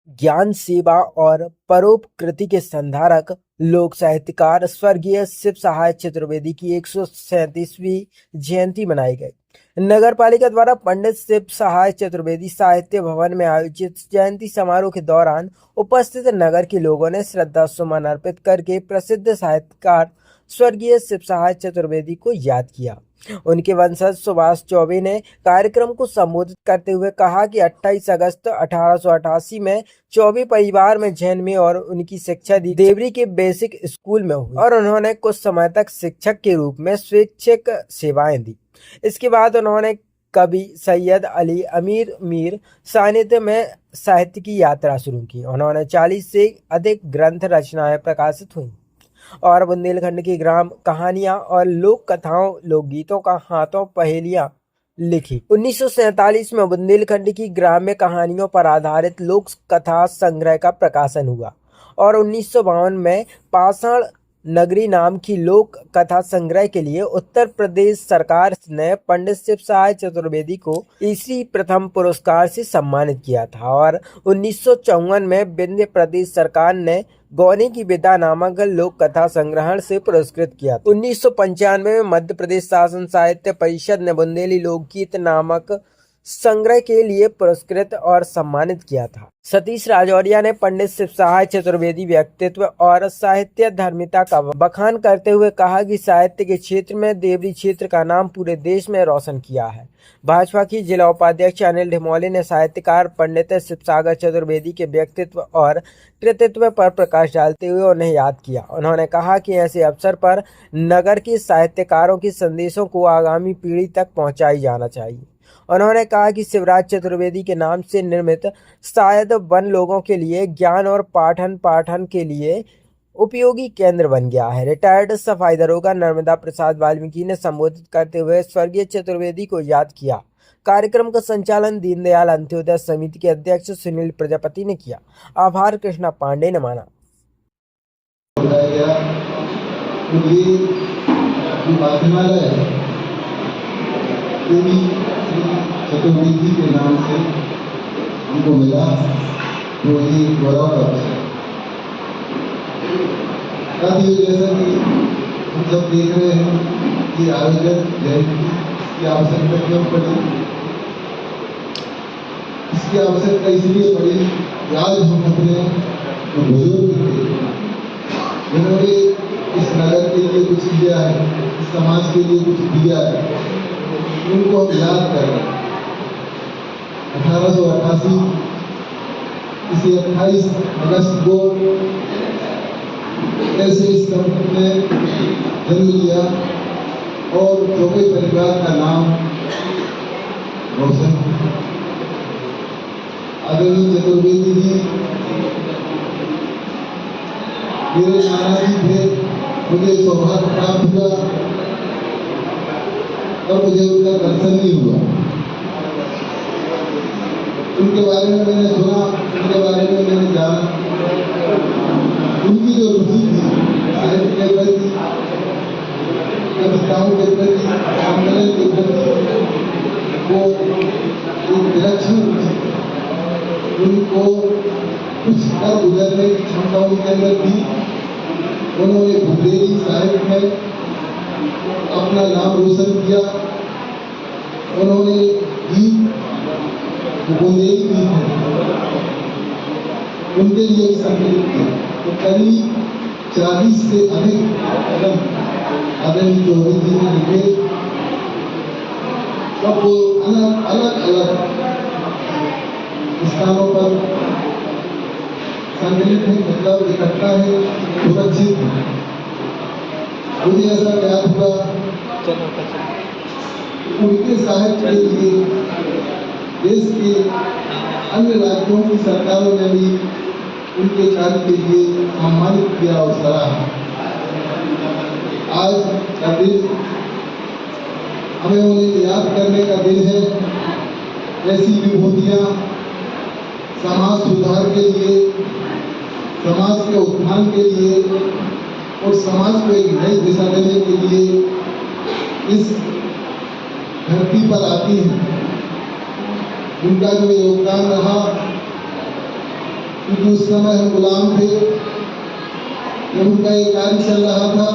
ज्ञान सेवा और परोपकृति के संधारक लोक साहित्यकार स्वर्गीय शिव सहाय चतुर्वेदी की 137वीं जयंती मनाई गई। नगर पालिका द्वारा पंडित शिव सहाय चतुर्वेदी साहित्य भवन में आयोजित जयंती समारोह के दौरान उपस्थित नगर के लोगों ने श्रद्धा सुमन अर्पित करके प्रसिद्ध साहित्यकार स्वर्गीय शिव सहाय चतुर्वेदी को याद किया। उनके वंशज सुभाष चौबे ने कार्यक्रम को संबोधित करते हुए कहा कि 28 अगस्त 1888 में चौबे परिवार में जन्मे और उनकी शिक्षा देवरी के बेसिक स्कूल में हुई और उन्होंने कुछ समय तक शिक्षक के रूप में स्वैच्छिक सेवाएं दी। इसके बाद उन्होंने कवि सैयद अली अमीर मीर सानिध्य में साहित्य की यात्रा शुरू की। उन्होंने 40 से अधिक ग्रंथ रचनाएं प्रकाशित हुई और बुंदेलखंड की ग्राम कहानियां और लोक कथाओं लोकगीतों का हाथों पहेलियां लिखी। 1947 में बुंदेलखंड की ग्राम्य कहानियों पर आधारित लोक कथा संग्रह का प्रकाशन हुआ और 1952 में पाषाण नगरी नाम की लोक कथा संग्रह के लिए उत्तर प्रदेश सरकार ने पंडित शिव सहाय चतुर्वेदी को तीसरी प्रथम पुरस्कार से सम्मानित किया था और 1954 में विंध्य प्रदेश सरकार ने गौनी की विदा नामक लोक कथा संग्रहण से पुरस्कृत किया। 1995 में मध्य प्रदेश शासन साहित्य परिषद ने बुंदेली लोकगीत नामक संग्रह के लिए पुरस्कृत और सम्मानित किया था। सतीश राजौरिया ने पंडित शिव सहाय चतुर्वेदी व्यक्तित्व और साहित्य धर्मिता का बखान करते हुए कहा कि साहित्य के क्षेत्र में देवरी क्षेत्र का नाम पूरे देश में रोशन किया है। भाजपा की जिला उपाध्यक्ष अनिल ढिमोली ने साहित्यकार पंडित शिव सागर चतुर्वेदी के व्यक्तित्व और कृतित्व पर प्रकाश डालते हुए उन्हें याद किया। उन्होंने कहा कि ऐसे अवसर पर नगर के साहित्यकारों के संदेशों को आगामी पीढ़ी तक पहुंचाई जाना चाहिए। उन्होंने कहा कि शिवराज चतुर्वेदी के नाम से निर्मित शायद वन लोगों के लिए ज्ञान और पाठन के लिए उपयोगी केंद्र बन गया है। रिटायर्ड सफाई दरोगा नर्मदा प्रसाद वाल्मीकि ने संबोधित करते हुए स्वर्गीय चतुर्वेदी को याद किया। कार्यक्रम का संचालन दीनदयाल अंत्योदय समिति के अध्यक्ष सुनील प्रजापति ने किया। आभार कृष्णा पांडे ने माना। चतुर्वेदी के नाम से हमको मिला तो ये गौरव का विषय। जैसा कि हम सब देख रहे हैं कि आयोजन जयंती की आवश्यकता क्यों पड़ी, इसकी आवश्यकता इसलिए पड़ी कि आज हम अपने बुजुर्ग थे जिन्होंने इस नगर के लिए कुछ किया है, इस समाज के लिए कुछ दिया है, उनको हम याद कर रहे हैं। 1888 इसी 28 अगस्त को ऐसे इस संत ने जन्म लिया और चौबे परिवार का नाम रोशन। आदरणीय चतुर्वेदी जी मेरे नाना जी थे, मुझे सौभाग्य प्राप्त हुआ और मुझे उनका दर्शन नहीं हुआ। उनके बारे में मैंने सुना, उनके बारे में मैंने जाना। उनकी जो रुचि थी साहित्य के प्रति, कविताओं के प्रति, सम्मेलन के प्रति, वो एक विलक्षण रुचि। उनको कुछ कर गुजरने की क्षमता उनके अंदर थी। उन्होंने बुंदेली साहित्य में अपना नाम रोशन किया। उन्होंने गीत बुंदेली गीत उनके लिए संकलित किया। तो करीब 40 से अधिक कदम आदरणीय चौबे जी ने लिखे। अब वो अलग अलग स्थानों पर संकलित है, मतलब इकट्ठा है, सुरक्षित है। मुझे ऐसा ज्ञात हुआ उनके साहित्य के लिए देश के अन्य राज्यों की सरकारों ने भी उनके कार्य के लिए सम्मानित किया और सराहा। आज का दिन हमें उन्हें याद करने का दिन है। ऐसी विभूतियां समाज सुधार के लिए, समाज के उत्थान के लिए और समाज को एक नई दिशा देने के लिए इस धरती पर आती हैं। उनका जो योगदान रहा क्योंकि उस समय हम गुलाम थे जब उनका एक कार्य चल रहा था।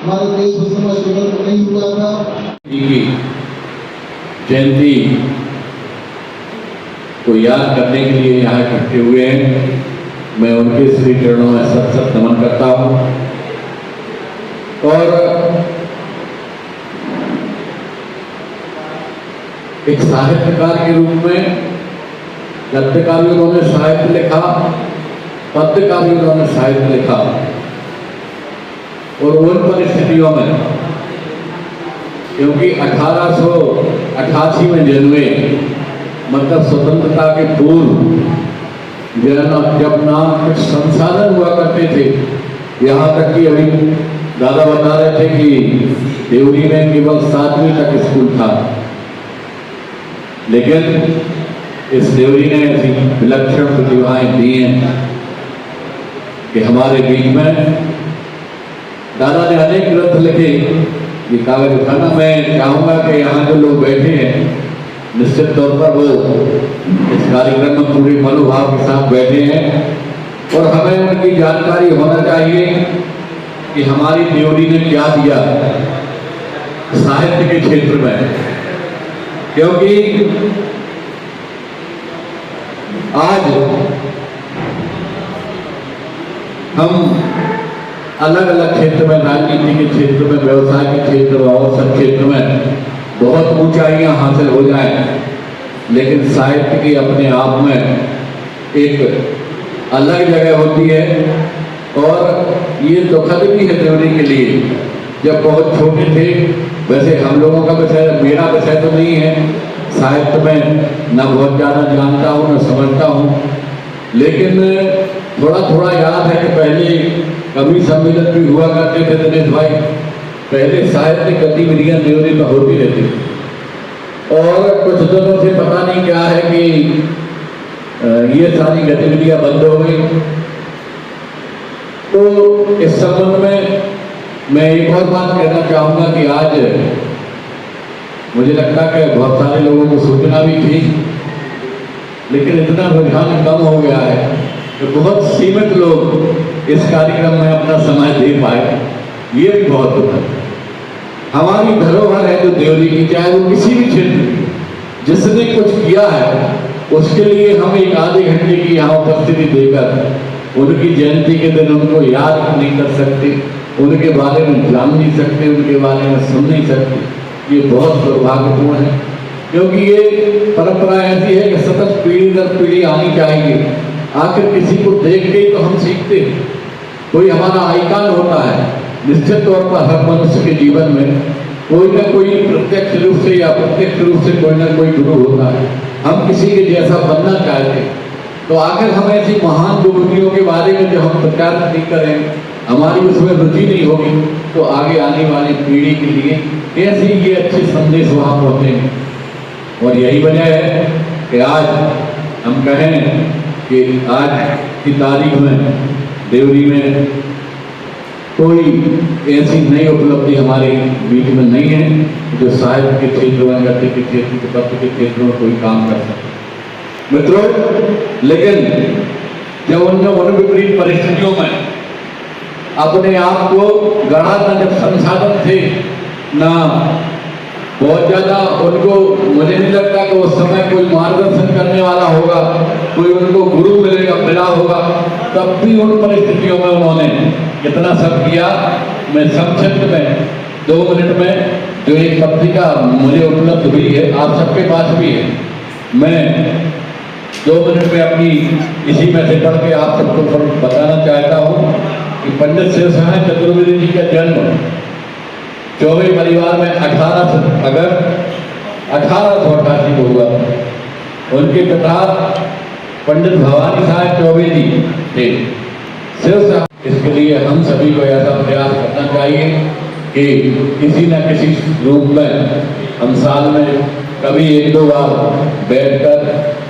हमारा देश उस समय स्वतंत्र नहीं हुआ था। की जयंती को याद करने के लिए यहाँ इकट्ठे हुए हैं। मैं उनके श्री चरणों में सत सत नमन करता हूँ और एक साहित्यकार के रूप में गद्य का भी उन्होंने साहित्य लिखा, पद्य का भी उन्होंने साहित्य लिखा और उन परिस्थितियों में, क्योंकि 1888 में जन्मे, मतलब स्वतंत्रता के पूर्व जब ना कुछ संसाधन हुआ करते थे। यहाँ तक कि अभी दादा बता रहे थे कि देवरी में केवल 7वीं तक स्कूल था, लेकिन इस देवरी ने ऐसी विलक्षण प्रतिभाएं दी हैं कि हमारे बीच में दादा ने अनेक ग्रंथ लिखे। ये कागज उठाना, मैं चाहूंगा कि यहाँ जो लोग बैठे हैं निश्चित तौर पर वो इस कार्यक्रम में पूरे मनोभाव के साथ बैठे हैं और हमें उनकी जानकारी होना चाहिए कि हमारी देवरी ने क्या दिया साहित्य के क्षेत्र में। क्योंकि आज हम अलग अलग क्षेत्र में, राजनीति के क्षेत्र में, व्यवसाय के क्षेत्र में और सब क्षेत्र में बहुत ऊंचाइयां हासिल हो जाएं, लेकिन साहित्य की अपने आप में एक अलग जगह होती है। और ये दुखद भी है देवरी के लिए। जब बहुत छोटे थे, वैसे हम लोगों का विषय, मेरा विषय तो नहीं है साहित्य में, न बहुत ज़्यादा जानता हूँ न समझता हूँ, लेकिन थोड़ा थोड़ा याद है कि पहले कवि सम्मेलन भी हुआ करते थे दिनेश भाई। पहले साहित्यिक गतिविधियां देवरी में होती रहती और कुछ दिनों से पता नहीं क्या है कि ये सारी गतिविधियां बंद हो गई। तो इस संबंध में मैं एक और बात कहना चाहूँगा कि आज मुझे लगता है कि बहुत सारे लोगों को सूचना भी थी, लेकिन इतना रुझान कम हो गया है कि बहुत सीमित लोग इस कार्यक्रम में अपना समय दे पाए। ये भी बहुत दुखद है। हमारी धरोहर है जो देवरी की, चाहे वो किसी भी क्षेत्र की, जिसने कुछ किया है उसके लिए हम एक आधे घंटे की यहाँ उपस्थिति देकर उनकी जयंती के दिन उनको याद नहीं कर सकते, उनके बारे में जान नहीं सकते, उनके बारे में सुन नहीं सकते। ये बहुत दुर्भाग्यपूर्ण है, क्योंकि ये परंपरा ऐसी है कि सतत पीढ़ी दर पीढ़ी आनी चाहिए। आखिर किसी को देख के ही तो हम सीखते हैं, कोई हमारा आइकन होता है। निश्चित तौर पर हर मनुष्य के जीवन में कोई ना कोई प्रत्यक्ष रूप से या अप्रत्यक्ष रूप से कोई ना कोई गुरु होता है। हम किसी के जैसा बनना चाहते हैं, तो आखिर हम ऐसी महान विभूतियों के बारे में जो हम प्रचार नहीं करें, हमारी उसमें रुचि नहीं होगी, तो आगे आने वाली पीढ़ी के लिए कैसे ये अच्छे संदेश वहाँ पहुँचेंगे। और यही वजह है कि आज हम कहें कि आज की तारीख में देवरी में कोई ऐसी नई उपलब्धि हमारे बीच में नहीं है जो साहित्य के क्षेत्र में, गद्य के क्षेत्र के, पत्र के क्षेत्र में कोई काम कर सके। मित्रों, लेकिन जब उन विपरीत परिस्थितियों में अपने आप को गढ़ा था, जब संसाधन थे ना बहुत ज्यादा, उनको मुझे नहीं लगता कि उस समय कोई मार्गदर्शन करने वाला होगा, कोई उनको गुरु मिला होगा, तब भी उन परिस्थितियों में उन्होंने इतना सब किया। मैं संक्षिप्त में 2 मिनट में जो एक पत्रिका मुझे उपलब्ध हुई है, आप सबके पास भी है, मैं 2 मिनट में अपनी इसी में से पढ़ के आप सबको बताना चाहता हूँ कि पंडित शिव सहाय चतुर्वेदी जी का जन्म चौबे परिवार में 18 अगस्त 1888 को हुआ। उनके पिता पंडित भवानी साहब चौबे जी थे। शिव, इसके लिए हम सभी को ऐसा प्रयास करना चाहिए कि किसी न किसी रूप में हम साल में कभी 1-2 बार बैठकर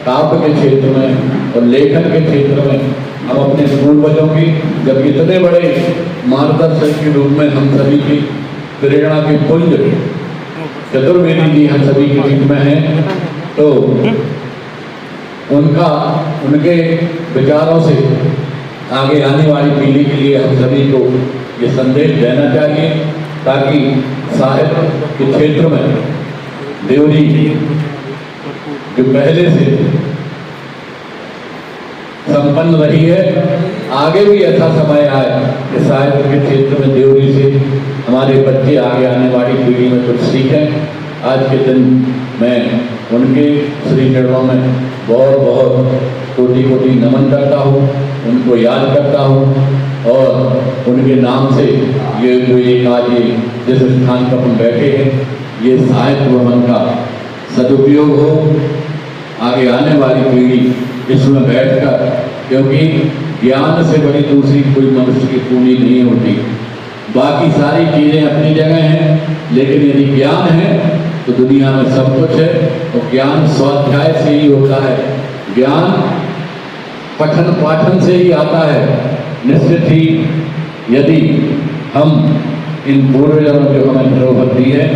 काव्य के क्षेत्र में और लेखन के क्षेत्र में हम अपने पूर्वजों की, जब इतने बड़े मार्गदर्शक के रूप में हम सभी की प्रेरणा के पुंज चतुर्वेदी जी हम सभी के बीच में हैं, तो उनके विचारों से आगे आने वाली पीढ़ी के लिए हम सभी को ये संदेश देना चाहिए, ताकि साहित्य के क्षेत्र में देवरी जो पहले से संपन्न रही है, आगे भी ऐसा समय आए कि साहित्य के क्षेत्र में देवरी से हमारे बच्चे आगे आने वाली पीढ़ी में कुछ सीखें। आज के दिन मैं उनके श्री चरणों में बहुत बहुत कोटि कोटि नमन करता हूँ, उनको याद करता हूँ, और उनके नाम से ये जो एक आज जिस स्थान पर हम बैठे हैं, ये साहित्य भवन का सदुपयोग हो, आगे आने वाली पीढ़ी इसमें बैठकर, क्योंकि ज्ञान से बड़ी दूसरी कोई मनुष्य की पूंजी नहीं होती। बाकी सारी चीज़ें अपनी जगह हैं, लेकिन यदि ज्ञान है तो दुनिया में सब कुछ है। और ज्ञान स्वाध्याय से ही होता है, ज्ञान पठन पाठन से ही आता है। निश्चित ही यदि हम इन पूर्वजों ने जो हमें धरोहर दी है,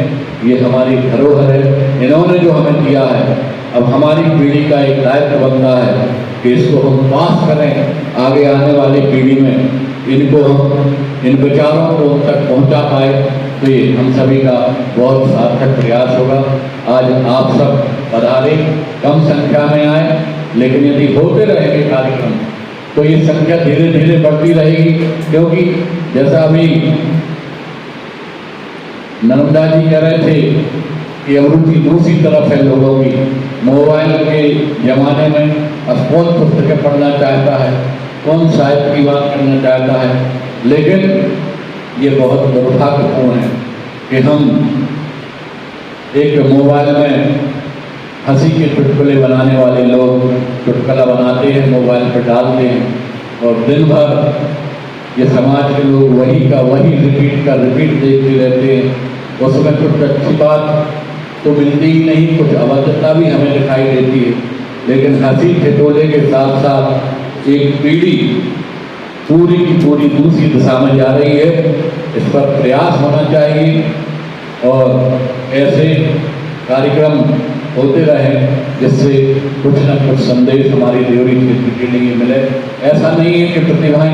ये हमारी धरोहर है, इन्होंने जो हमें दिया है, अब हमारी पीढ़ी का एक दायित्व बनता है कि इसको हम पास करें आगे आने वाली पीढ़ी में, इनको हम इन विचारों को उन तक पहुंचा पाए, तो ये हम सभी का बहुत सार्थक प्रयास होगा। आज आप सब पधारे, कम संख्या में आए, लेकिन यदि होते रहेंगे कार्यक्रम तो ये संख्या धीरे धीरे बढ़ती रहेगी, क्योंकि जैसा अभी नर्मदा जी कह रहे थे कि अभिरुचि दूसरी तरफ है लोगों की। मोबाइल के जमाने में अब कौन पुस्तकें पढ़ना चाहता है, कौन साहित्य की बात करना चाहता है, लेकिन ये बहुत दुर्भाग्यपूर्ण है कि हम एक मोबाइल में हंसी के चुटकुले बनाने वाले लोग चुटकुला बनाते हैं, मोबाइल पर डालते हैं, और दिन भर ये समाज के लोग वही का वही रिपीट देखते रहते हैं। उसमें कुछ अच्छी बात तो मिलती ही नहीं, कुछ अभद्रता भी हमें दिखाई देती है, लेकिन हंसी ठिठोले के साथ साथ एक पीढ़ी पूरी की पूरी दूसरी दिशा में जा रही है। इस पर प्रयास होना चाहिए और ऐसे कार्यक्रम होते रहे जिससे कुछ न कुछ संदेश हमारी देवरी क्षेत्र के लिए मिले। ऐसा नहीं है कि प्रतिभाएं